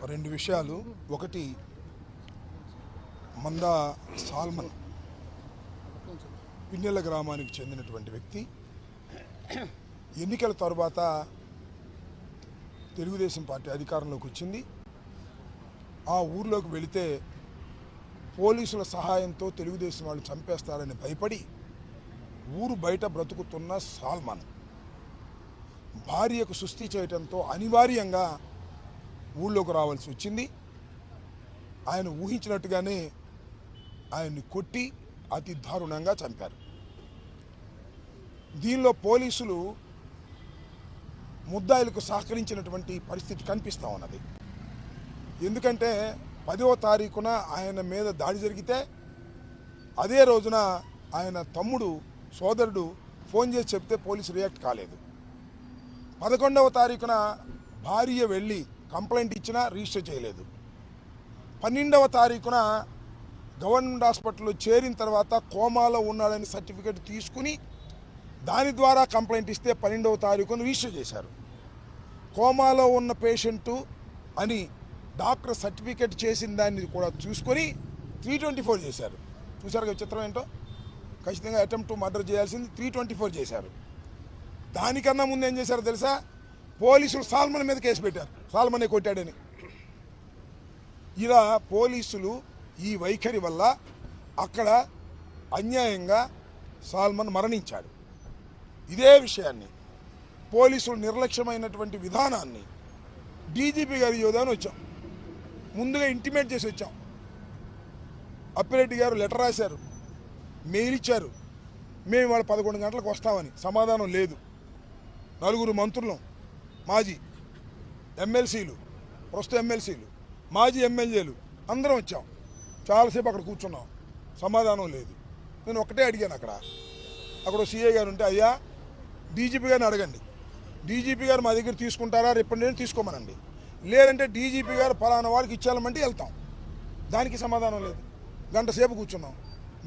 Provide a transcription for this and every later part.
రెండు విషయాలు. ఒకటి, మందా సాల్మన్ పిన్నెల గ్రామానికి చెందినటువంటి వ్యక్తి ఎన్నికల తర్వాత తెలుగుదేశం పార్టీ అధికారంలోకి వచ్చింది. ఆ ఊర్లోకి వెళితే పోలీసుల సహాయంతో తెలుగుదేశం వాళ్ళు చంపేస్తారని భయపడి ఊరు బయట బ్రతుకుతున్న సాల్మన్ భార్యకు సుస్థి చేయడంతో అనివార్యంగా ఊళ్ళోకి రావాల్సి వచ్చింది. ఆయన ఊహించినట్టుగానే ఆయన్ని కొట్టి అతి దారుణంగా చంపారు. దీనిలో పోలీసులు ముద్దాయిలకు సహకరించినటువంటి పరిస్థితి కనిపిస్తూ ఉన్నది. ఎందుకంటే 10వ తారీఖున ఆయన మీద దాడి జరిగితే అదే రోజున ఆయన తమ్ముడు సోదరుడు ఫోన్ చేసి చెప్తే పోలీసు రియాక్ట్ కాలేదు. 11వ తారీఖున భార్య వెళ్ళి కంప్లైంట్ ఇచ్చినా రిజిస్టర్ చేయలేదు. 12వ తారీఖున గవర్నమెంట్ హాస్పిటల్లో చేరిన తర్వాత కోమాలో ఉన్నాడని సర్టిఫికేట్ తీసుకుని దాని ద్వారా కంప్లైంట్ ఇస్తే 12వ తారీఖున రిజిస్టర్ చేశారు. కోమాలో ఉన్న పేషెంటు అని డాక్టర్ సర్టిఫికేట్ చేసిన దాన్ని కూడా చూసుకొని 324 చేశారు. చూశారు కదా చిత్రం ఏంటో. ఖచ్చితంగా అటెంప్ట్ టు మర్డర్ చేయాల్సింది 324 చేశారు. దానికన్నా ముందు ఏం చేశారో తెలుసా? పోలీసులు సాల్మన్ మీద కేసు పెట్టారు, సాల్మనే కొట్టాడని. ఇలా పోలీసులు ఈ వైఖరి వల్ల అక్కడ అన్యాయంగా సాల్మన్ మరణించాడు. ఇదే విషయాన్ని పోలీసులు నిర్లక్ష్యమైనటువంటి విధానాన్ని డీజీపీ గారి యోధాని వచ్చాం, ముందుగా ఇంటిమేట్ చేసి వచ్చాం. అప్పిరెడ్డి గారు లెటర్ రాశారు, మెయిల్ ఇచ్చారు, మేము ఇవాళ 11 గంటలకు వస్తామని. సమాధానం లేదు. 4 మంత్రులు, మాజీ ఎమ్మెల్సీలు, ప్రస్తుత ఎమ్మెల్సీలు, మాజీ ఎమ్మెల్యేలు అందరం వచ్చాం. చాలాసేపు అక్కడ కూర్చున్నాం, సమాధానం లేదు. నేను ఒకటే అడిగాను, అక్కడ సీఏ గారు ఉంటే, అయ్యా డీజీపీ గారిని అడగండి, డీజీపీ గారు మా దగ్గర తీసుకుంటారా రిప్రజెంటేషన్ తీసుకోమనండి, లేదంటే డీజీపీ గారు ఫలానా వారికి ఇచ్చేయాలంటే వెళ్తాం. దానికి సమాధానం లేదు. గంట సేపు కూర్చున్నాం,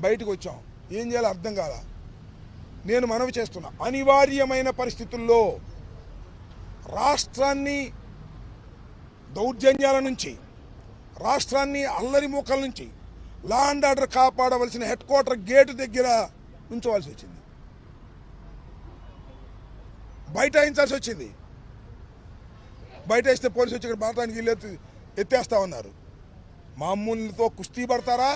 బయటకు వచ్చాం. ఏం చేయాలో అర్థం కాదా. నేను మనవి చేస్తున్నా, అనివార్యమైన పరిస్థితుల్లో రాష్ట్రాన్ని దౌర్జన్యాల నుంచి, రాష్ట్రాన్ని అల్లరి మూకల నుంచి లా అండ్ ఆర్డర్ కాపాడవలసిన హెడ్ క్వార్టర్ గేటు దగ్గర ఉంచవలసి వచ్చింది, బయటాయించాల్సి వచ్చింది. బయట వేస్తే పోలీసు వచ్చి ఇక్కడ మాట్లాడానికి వీళ్ళు ఎత్తేస్తా ఉన్నారు. మామూలుతో కుస్తీ పడతారా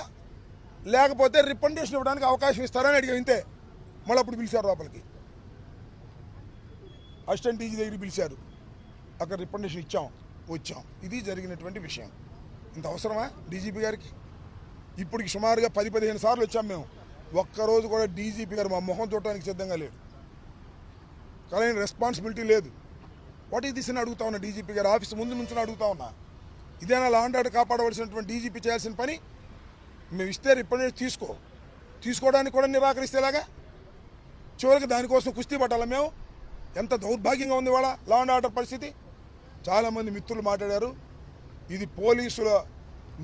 లేకపోతే రిప్రజెంటేషన్ ఇవ్వడానికి అవకాశం ఇస్తారని అడిగాం, ఇంతే. మళ్ళీ అప్పుడు పిలిచారు లోపలికి, అసిస్టెంట్ డీజీ దగ్గరికి పిలిచారు, అక్కడ రిప్రజెంటేషన్ ఇచ్చాం, వచ్చాం. ఇది జరిగినటువంటి విషయం. ఇంత అవసరమా డీజీపీ గారికి? ఇప్పటికి సుమారుగా 10-15 సార్లు వచ్చాం మేము. ఒక్కరోజు కూడా డీజీపీ గారు మా మొహం చూడటానికి సిద్ధంగా లేడు. కానీ రెస్పాన్సిబిలిటీ లేదు. వాట్ ఈస్ దిస్ అని అడుగుతా ఉన్నా. డీజీపీ గారు ఆఫీస్ ముందు నుంచి అడుగుతా ఉన్నా. ఇదేనా లా అండ్ ఆర్డర్ కాపాడవలసినటువంటి డీజీపీ చేయాల్సిన పని? మేము ఇస్తే రిప్రజెంటేషన్ తీసుకోవడానికి కూడా నిరాకరిస్తేలాగా చివరికి దానికోసం కుస్తీ పట్టాలా మేము? ఎంత దౌర్భాగ్యంగా ఉంది వాళ్ళ లా అండ్ ఆర్డర్ పరిస్థితి. చాలామంది మిత్రులు మాట్లాడారు, ఇది పోలీసుల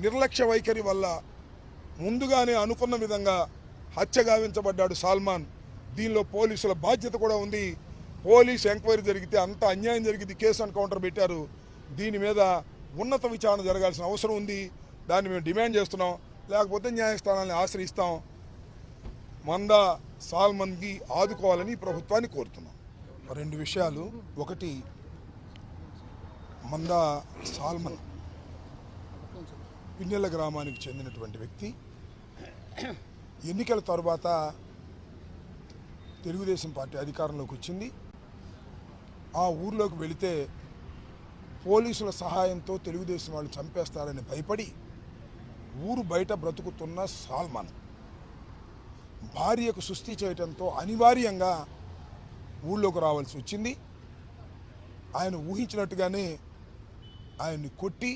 నిర్లక్ష్య వైఖరి వల్ల ముందుగానే అనుకున్న విధంగా హత్య గావించబడ్డాడు సాల్మన్. దీనిలో పోలీసుల బాధ్యత కూడా ఉంది. పోలీసు ఎంక్వైరీ జరిగితే అంత అన్యాయం జరిగింది, కేసు ఎన్కౌంటర్ పెట్టారు. దీని మీద ఉన్నత విచారణ జరగాల్సిన అవసరం ఉంది. దాన్ని మేము డిమాండ్ చేస్తున్నాం, లేకపోతే న్యాయస్థానాన్ని ఆశ్రయిస్తాం. మందా సాల్మన్కి ఆదుకోవాలని ప్రభుత్వాన్ని కోరుతున్నాం. రెండు విషయాలు. ఒకటి, మందా సాల్మన్ పిన్నెల గ్రామానికి చెందినటువంటి వ్యక్తి ఎన్నికల తర్వాత తెలుగుదేశం పార్టీ అధికారంలోకి వచ్చింది. ఆ ఊర్లోకి వెళితే పోలీసుల సహాయంతో తెలుగుదేశం వాళ్ళు చంపేస్తారని భయపడి ఊరు బయట బ్రతుకుతున్న సాల్మన్ భార్యకు సుస్థి చేయడంతో అనివార్యంగా ఊళ్ళోకి రావాల్సి వచ్చింది. ఆయన ఊహించినట్టుగానే ఆయన్ని కొట్టి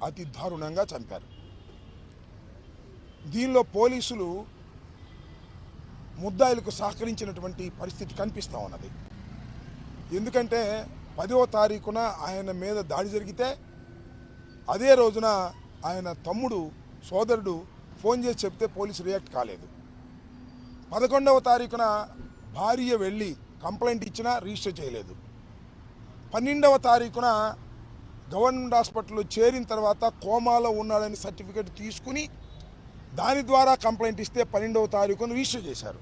అతి దారుణంగా చంపారు. దీనిలో పోలీసులు ముద్దాయిలకు సహకరించినటువంటి పరిస్థితి కనిపిస్తూ ఉన్నది. ఎందుకంటే 10వ తారీఖున ఆయన మీద దాడి జరిగితే అదే రోజున ఆయన తమ్ముడు సోదరుడు ఫోన్ చేసి చెప్తే పోలీసు రియాక్ట్ కాలేదు. 11వ తారీఖున భార్య వెళ్ళి కంప్లైంట్ ఇచ్చినా రిజిస్టర్ చేయలేదు. 12వ తారీఖున గవర్నమెంట్ హాస్పిటల్లో చేరిన తర్వాత కోమాలో ఉన్నాడని సర్టిఫికేట్ తీసుకుని దాని ద్వారా కంప్లైంట్ ఇస్తే 12వ తారీఖున రిజిస్టర్ చేశారు.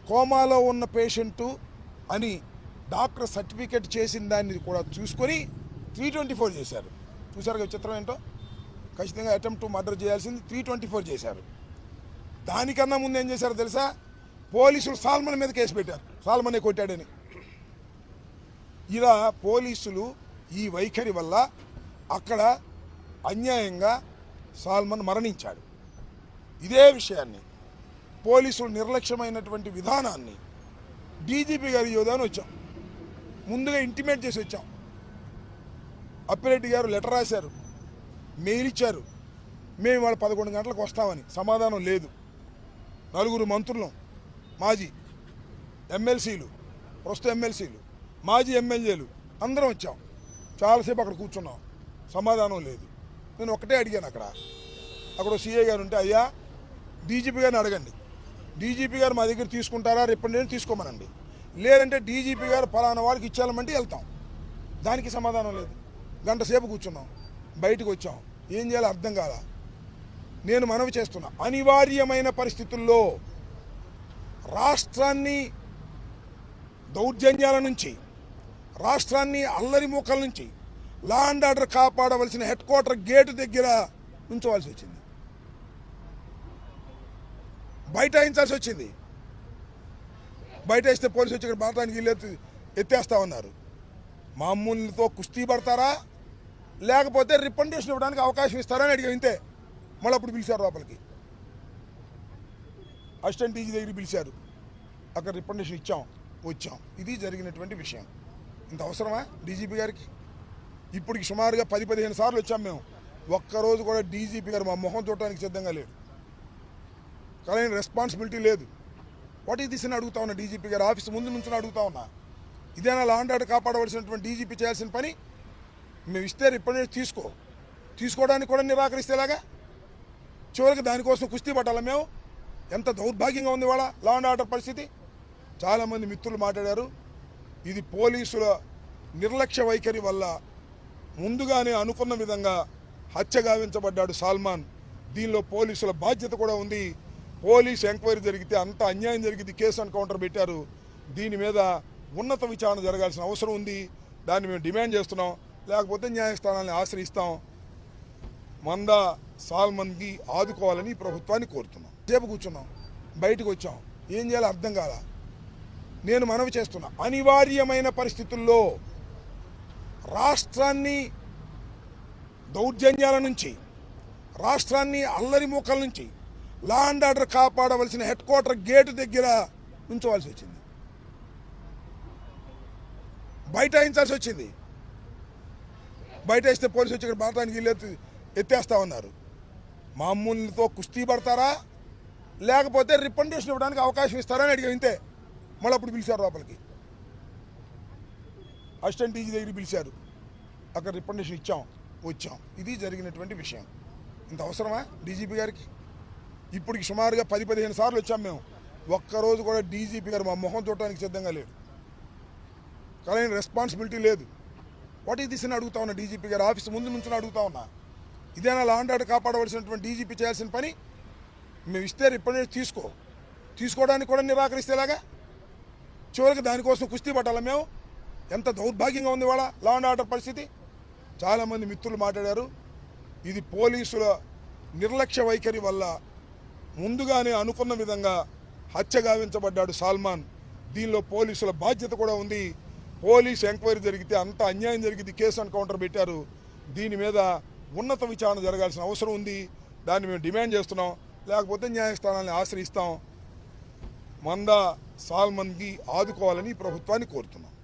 కోమాలో ఉన్న పేషెంటు అని డాక్టర్ సర్టిఫికేట్ చేసిన దాన్ని కూడా చూసుకొని 324 చేశారు. చూసారు చిత్రం ఏంటో, ఖచ్చితంగా అటెంప్ట్ టు మర్డర్ చేయాల్సింది 324 చేశారు. దానికన్నా ముందు ఏం చేశారు తెలుసా, పోలీసులు సాల్మన్ మీద కేసు పెట్టారు, సాల్మనే కొట్టాడని. ఇలా పోలీసులు ఈ వైఖరి వల్ల అక్కడ అన్యాయంగా సాల్మన్ మరణించాడు. ఇదే విషయాన్ని, పోలీసులు నిర్లక్ష్యమైనటువంటి విధానాన్ని డీజీపీ గారి యోధాన్ని వచ్చాం, ముందుగా ఇంటిమేట్ చేసి వచ్చాం. అప్పిరెడ్డి గారు లెటర్ రాశారు, మెయిల్ ఇచ్చారు, మేము వాళ్ళు 11 గంటలకు వస్తామని. సమాధానం లేదు. 4 మంత్రులు, మాజీ ఎమ్మెల్సీలు, ప్రస్తుత ఎమ్మెల్సీలు, మాజీ ఎమ్మెల్యేలు అందరం వచ్చాం. చాలాసేపు అక్కడ కూర్చున్నాం, సమాధానం లేదు. నేను ఒకటే అడిగాను, అక్కడ సీఏ గారు ఉంటే, అయ్యా డీజీపీ గారిని అడగండి, డీజీపీ గారు మా దగ్గర తీసుకుంటారా, రిప్రజెంటేటివ్ తీసుకోమనండి, లేదంటే డీజీపీ గారు ఫలానా వాళ్ళకి ఇచ్చేయాలంటే వెళ్తాం. దానికి సమాధానం లేదు. గంట సేపు కూర్చున్నాం, బయటకు వచ్చాం, ఏం చేయాలో అర్థం కాల. నేను మనవి చేస్తున్నా, అనివార్యమైన పరిస్థితుల్లో రాష్ట్రాన్ని దౌర్జన్యాల నుంచి, రాష్ట్రాన్ని అల్లరి మూకల నుంచి లా అండ్ ఆర్డర్ కాపాడవలసిన హెడ్ క్వార్టర్ గేటు దగ్గర ఉంచవలసి వచ్చింది, బైఠాయించాల్సి వచ్చింది. బయట వేస్తే పోలీసు వచ్చి ఇక్కడ మాట్లాడానికి వీళ్ళు ఎత్తేస్తా ఉన్నారు. మామూలుతో కుస్తీ పడతారా, లేకపోతే రిప్రజెంటేషన్ ఇవ్వడానికి అవకాశం ఇస్తారని అడిగాం, ఇంతే. మళ్ళీ అప్పుడు పిలిచారు లోపలికి, అసిస్టెంట్ డీజీ దగ్గరికి పిలిచారు, అక్కడ రిప్రజెంటేషన్ ఇచ్చాం, వచ్చాం. ఇది జరిగినటువంటి విషయం. ఇంత అవసరమా డీజీపీ గారికి? ఇప్పటికి సుమారుగా 10-15 సార్లు వచ్చాం మేము. ఒక్కరోజు కూడా డీజీపీ గారు మా మొహం చూడటానికి సిద్ధంగా లేడు, కానీ రెస్పాన్సిబిలిటీ లేదు. వాట్ ఈస్ దిస్ అని అడుగుతా ఉన్నా, డీజీపీ గారు ఆఫీస్ ముందు నుంచి అడుగుతా ఉన్నా. ఇదేనా లా అండ్ ఆర్డర్ కాపాడవలసినటువంటి డీజీపీ చేయాల్సిన పని? మేము ఇస్తే రిప్రజెంటేటివ్ తీసుకోవడానికి కూడా నిరాకరిస్తేలాగా, చివరికి దానికోసం కుస్తీ పట్టాలా మేము? ఎంత దౌర్భాగ్యంగా ఉంది వాళ్ళ లా అండ్ ఆర్డర్ పరిస్థితి. చాలామంది మిత్రులు మాట్లాడారు, ఇది పోలీసుల నిర్లక్ష్య వైఖరి వల్ల ముందుగానే అనుకున్న విధంగా హత్య గావించబడ్డాడు సాల్మాన్. దీనిలో పోలీసుల బాధ్యత కూడా ఉంది. పోలీసు ఎంక్వైరీ జరిగితే అంత అన్యాయం జరిగింది, కేసు ఎన్కౌంటర్ పెట్టారు. దీని మీద ఉన్నత విచారణ జరగాల్సిన అవసరం ఉంది. దాన్ని మేము డిమాండ్ చేస్తున్నాం, లేకపోతే న్యాయస్థానాన్ని ఆశ్రయిస్తాం. మందా సాల్మన్కి ఆదుకోవాలని ప్రభుత్వాన్ని కోరుతున్నాం. సేపు కూర్చున్నాం, బయటకు వచ్చాం, ఏం చేయాలో అర్థం కాల. నేను మనవి చేస్తున్నా, అనివార్యమైన పరిస్థితుల్లో రాష్ట్రాన్ని దౌర్జన్యాల నుంచి, రాష్ట్రాన్ని అల్లరి మూకల నుంచి లా అండ్ ఆర్డర్ కాపాడవలసిన హెడ్ క్వార్టర్ గేటు దగ్గర ఉంచవలసి వచ్చింది, బైఠాయించాల్సి వచ్చింది. బయట వేస్తే పోలీసు వచ్చి ఇక్కడ మాట్లాడానికి వీళ్ళు ఎత్తేస్తా ఉన్నారు. మామూలుతో కుస్తీ పడతారా, లేకపోతే రిప్రజెంటేషన్ ఇవ్వడానికి అవకాశం ఇస్తారని అడిగాం, ఇంతే. మళ్ళీ అప్పుడు పిలిచారు లోపలికి, అసిస్టెంట్ డీజీ దగ్గరికి పిలిచారు, అక్కడ రిప్రజెంటేషన్ ఇచ్చాం, వచ్చాం. ఇది జరిగినటువంటి విషయం. ఇంత అవసరమా డీజీపీ గారికి? ఇప్పటికి సుమారుగా 10-15 సార్లు వచ్చాం మేము. ఒక్కరోజు కూడా డీజీపీ గారు మా మొహం చూడటానికి సిద్ధంగా లేడు, కానీ రెస్పాన్సిబిలిటీ లేదు. వాట్ ఈస్ దిస్ అని అడుగుతా ఉన్నా, డీజీపీ గారు ఆఫీస్ ముందు నుంచి అడుగుతా ఉన్నా. ఇదేనా లా అండ్ ఆర్డర్ కాపాడవలసినటువంటి డీజీపీ చేయాల్సిన పని? మేము ఇస్తే రిప్రజెంటేటివ్ తీసుకోవడానికి కూడా నిరాకరిస్తేలాగా, చివరికి దానికోసం కుస్తీ పట్టాలా మేము? ఎంత దౌర్భాగ్యంగా ఉంది వాళ్ళ లా అండ్ ఆర్డర్ పరిస్థితి. చాలామంది మిత్రులు మాట్లాడారు, ఇది పోలీసుల నిర్లక్ష్య వైఖరి వల్ల ముందుగానే అనుకున్న విధంగా హత్య గావించబడ్డాడు సాల్మాన్. దీనిలో పోలీసుల బాధ్యత కూడా ఉంది. పోలీసు ఎంక్వైరీ జరిగితే అంత అన్యాయం జరిగింది, కేసు ఎన్కౌంటర్ పెట్టారు. దీని మీద ఉన్నత విచారణ జరగాల్సిన అవసరం ఉంది. దాన్ని మేము డిమాండ్ చేస్తున్నాం, లేకపోతే న్యాయస్థానాన్ని ఆశ్రయిస్తాం. మందా సాల్మన్కి ఆదుకోవాలని ప్రభుత్వాన్ని కోరుతున్నాం.